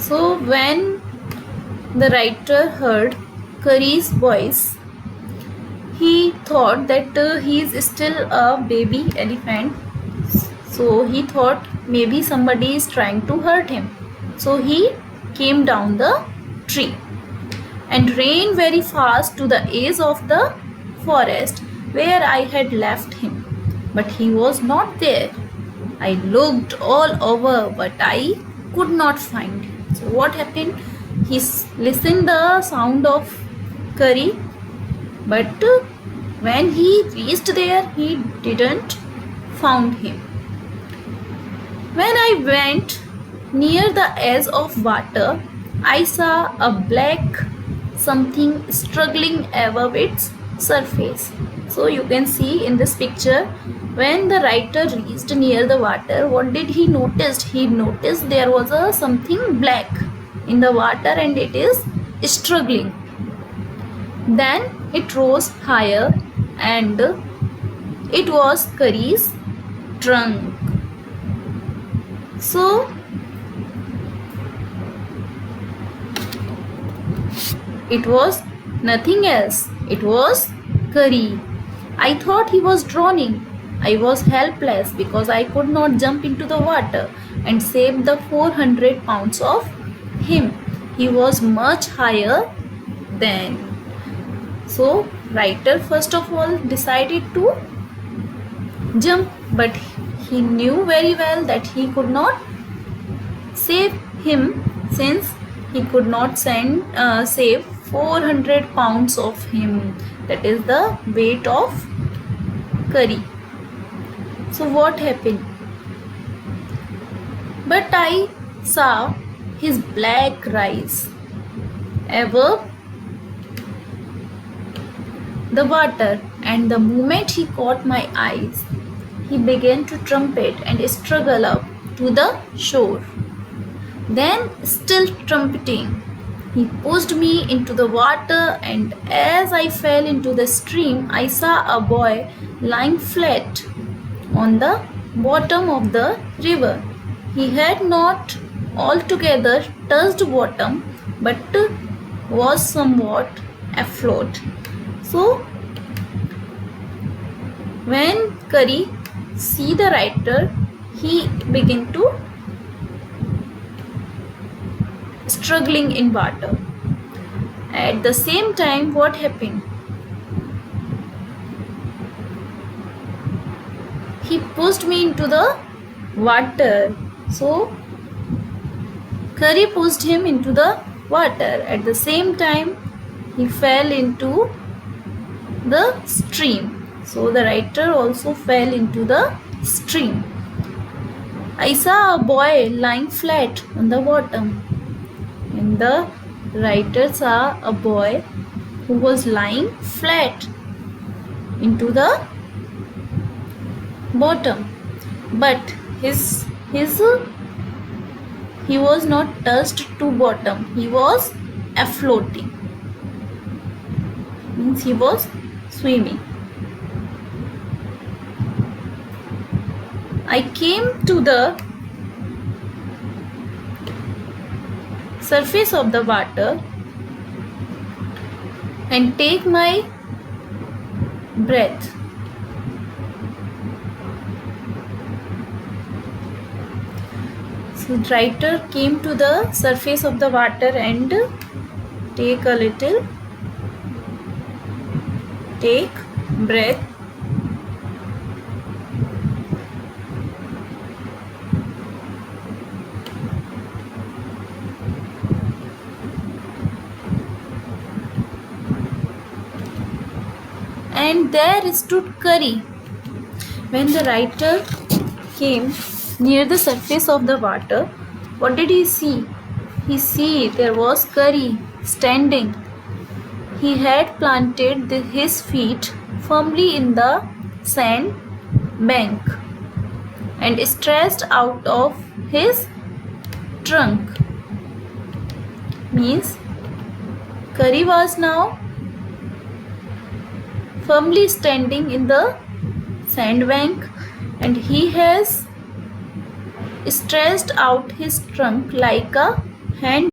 So when the writer heard Curry's voice, he thought that he is still a baby elephant. So he thought maybe somebody is trying to hurt him. So he came down the tree and ran very fast to the edge of the forest where I had left him. But he was not there. I looked all over, but I could not find him. So what happened? He listened the sound of Curry, but when he reached there, he didn't found him. When I went near the edge of water, I saw a black something struggling above its surface. So you can see in this picture, when the writer reached near the water, what did he notice? He noticed there was a something black in the water and it is struggling. Then it rose higher and it was Curry's trunk. So it was nothing else. It was Curry. I thought he was drowning. I was helpless because I could not jump into the water and save the 400 pounds of him. He was much higher than. So writer first of all decided to jump, but he knew very well that he could not save him since he could not save 400 pounds of him. That is the weight of Curry. So what happened? But I saw his black rise above the water, and the moment he caught my eyes, he began to trumpet and struggle up to the shore. Then, still trumpeting, he pushed me into the water, and as I fell into the stream, I saw a boy lying flat on the bottom of the river. He had not altogether touched bottom, but was somewhat afloat. So, when Curry see the writer, he began to struggling in water. At the same time, what happened? He pushed me into the water. So, Curry pushed him into the water. At the same time, he fell into the stream. So, the writer also fell into the stream. I saw a boy lying flat on the bottom. And the writer saw a boy who was lying flat into the bottom, but he was not touched to bottom. He was afloating, means he was swimming. I came to the surface of the water and take my breath. So writer came to the surface of the water and take breath. And there stood Curry. When the writer came near the surface of the water, what did he see? He see there was Curry standing. He had planted his feet firmly in the sand bank and stretched out of his trunk. Means Curry was now firmly standing in the sandbank and he has stretched out his trunk like a hand